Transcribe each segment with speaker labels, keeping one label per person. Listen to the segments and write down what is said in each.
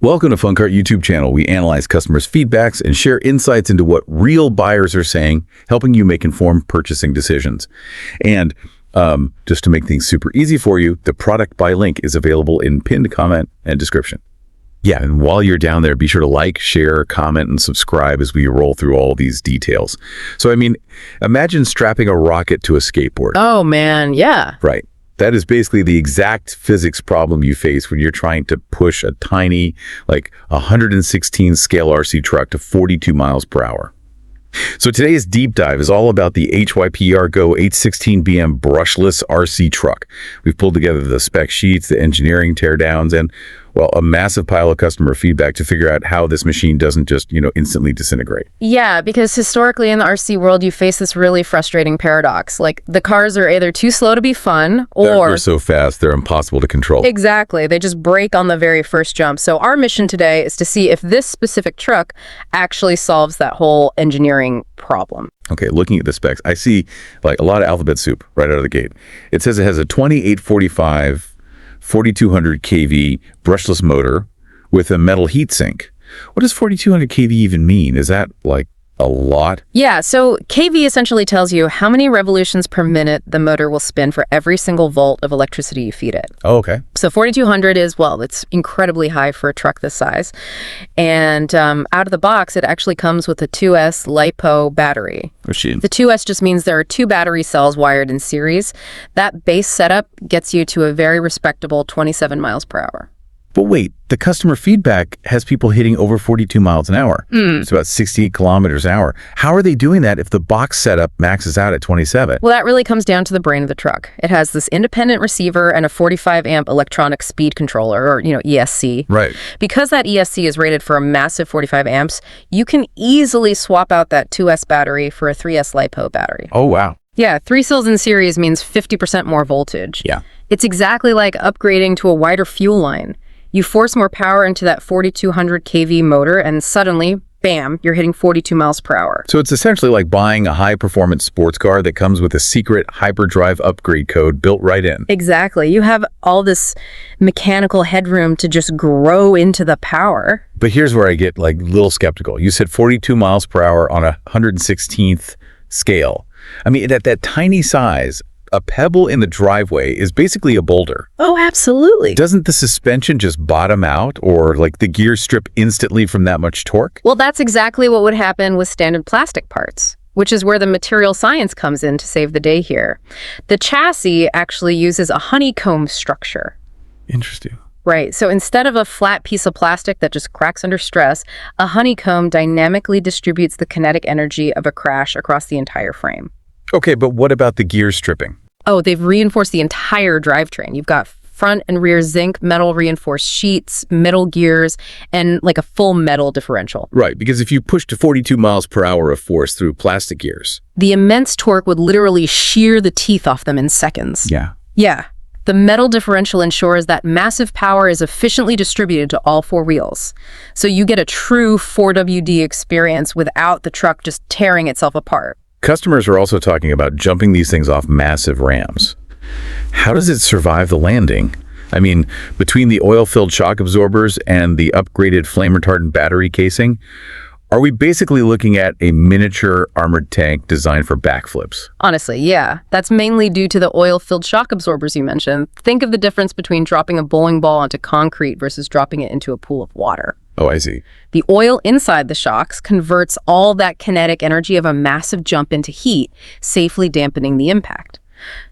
Speaker 1: Welcome to FunCart YouTube channel. We analyze customers' feedbacks and share insights into what real buyers are saying, helping you make informed purchasing decisions. And just to make things super easy for you, the product buy link is available in pinned comment and description. Yeah, and while you're down there, be sure to like, share, comment, and subscribe as we roll through all these details. So, imagine strapping a rocket to a skateboard.
Speaker 2: Oh, man, yeah.
Speaker 1: Right. That is basically the exact physics problem you face when you're trying to push a tiny, 116 scale RC truck to 42 miles per hour. So today's deep dive is all about the Go H16BM brushless RC truck. We've pulled together the spec sheets, the engineering teardowns, and, a massive pile of customer feedback to figure out how this machine doesn't just, instantly disintegrate.
Speaker 2: Yeah, because historically in the RC world, you face this really frustrating paradox. Like, the cars are either too slow to be fun, or
Speaker 1: they're so fast, they're impossible to control.
Speaker 2: Exactly. They just break on the very first jump. So our mission today is to see if this specific truck actually solves that whole engineering problem.
Speaker 1: Okay, looking at the specs, I see a lot of alphabet soup right out of the gate. It says it has a 2845 4200 kV brushless motor with a metal heatsink. What does 4200 kV even mean? Is that a lot?
Speaker 2: Yeah, so kV essentially tells you how many revolutions per minute the motor will spin for every single volt of electricity you feed it.
Speaker 1: Oh, okay.
Speaker 2: So 4200 is, it's incredibly high for a truck this size. And out of the box, it actually comes with a 2S LiPo battery.
Speaker 1: Machine.
Speaker 2: The 2S just means there are two battery cells wired in series. That base setup gets you to a very respectable 27 miles per hour.
Speaker 1: But wait, the customer feedback has people hitting over 42 miles an hour. It's about 68 kilometers an hour. How are they doing that if the box setup maxes out at 27?
Speaker 2: Well, that really comes down to the brain of the truck. It has this independent receiver and a 45 amp electronic speed controller, or, ESC.
Speaker 1: Right.
Speaker 2: Because that ESC is rated for a massive 45 amps, you can easily swap out that 2S battery for a 3S LiPo battery.
Speaker 1: Oh, wow.
Speaker 2: Yeah, 3 cells in series means 50% more voltage.
Speaker 1: Yeah.
Speaker 2: It's exactly like upgrading to a wider fuel line. You force more power into that 4200 kV motor, and suddenly, bam, you're hitting 42 miles per hour.
Speaker 1: So it's essentially like buying a high-performance sports car that comes with a secret hyperdrive upgrade code built right in.
Speaker 2: Exactly. You have all this mechanical headroom to just grow into the power.
Speaker 1: But here's where I get a little skeptical. You said 42 miles per hour on a 116th scale. At that tiny size, a pebble in the driveway is basically a boulder.
Speaker 2: Oh, absolutely.
Speaker 1: Doesn't the suspension just bottom out, or the gears strip instantly from that much torque?
Speaker 2: Well, that's exactly what would happen with standard plastic parts, which is where the material science comes in to save the day here. The chassis actually uses a honeycomb structure.
Speaker 1: Interesting.
Speaker 2: Right. So instead of a flat piece of plastic that just cracks under stress, a honeycomb dynamically distributes the kinetic energy of a crash across the entire frame.
Speaker 1: Okay, but what about the gear stripping?
Speaker 2: Oh, they've reinforced the entire drivetrain. You've got front and rear zinc metal reinforced sheets, metal gears, and a full metal differential.
Speaker 1: Right, because if you push to 42 miles per hour of force through plastic gears,
Speaker 2: the immense torque would literally shear the teeth off them in seconds.
Speaker 1: Yeah.
Speaker 2: Yeah. The metal differential ensures that massive power is efficiently distributed to all four wheels. So you get a true 4WD experience without the truck just tearing itself apart.
Speaker 1: Customers are also talking about jumping these things off massive ramps. How does it survive the landing? Between the oil-filled shock absorbers and the upgraded flame-retardant battery casing, are we basically looking at a miniature armored tank designed for backflips?
Speaker 2: Honestly, yeah. That's mainly due to the oil-filled shock absorbers you mentioned. Think of the difference between dropping a bowling ball onto concrete versus dropping it into a pool of water.
Speaker 1: Oh, I see.
Speaker 2: The oil inside the shocks converts all that kinetic energy of a massive jump into heat, safely dampening the impact.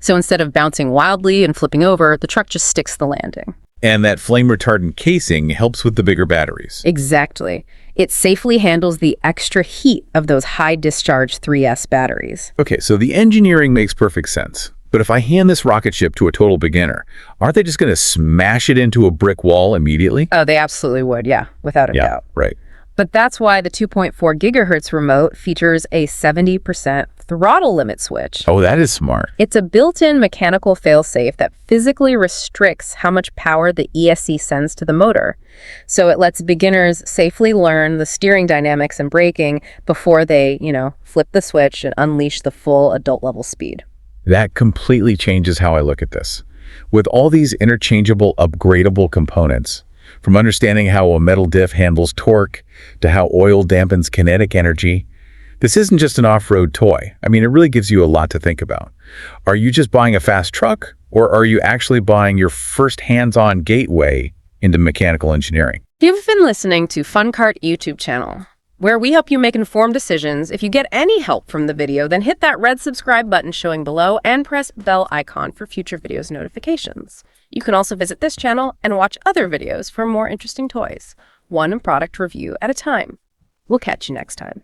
Speaker 2: So instead of bouncing wildly and flipping over, the truck just sticks the landing.
Speaker 1: And that flame-retardant casing helps with the bigger batteries.
Speaker 2: Exactly. It safely handles the extra heat of those high-discharge 3S batteries.
Speaker 1: Okay, so the engineering makes perfect sense. But if I hand this rocket ship to a total beginner, aren't they just going to smash it into a brick wall immediately?
Speaker 2: Oh, they absolutely would, yeah, without a doubt.
Speaker 1: Right.
Speaker 2: But that's why the 2.4 gigahertz remote features a 70% throttle limit switch.
Speaker 1: Oh, that is smart.
Speaker 2: It's a built-in mechanical failsafe that physically restricts how much power the ESC sends to the motor. So it lets beginners safely learn the steering dynamics and braking before they, flip the switch and unleash the full adult-level speed.
Speaker 1: That completely changes how I look at this. With all these interchangeable, upgradable components, From understanding how a metal diff handles torque to how oil dampens kinetic energy, this isn't just an off-road toy. I mean, it really gives you a lot to think about. Are you just buying a fast truck, or are you actually buying your first hands-on gateway into mechanical engineering?
Speaker 2: You've been listening to FunCart YouTube channel, where we help you make informed decisions. If you get any help from the video, then hit that red subscribe button showing below and press bell icon for future videos notifications. You can also visit this channel and watch other videos for more interesting toys, one product review at a time. We'll catch you next time.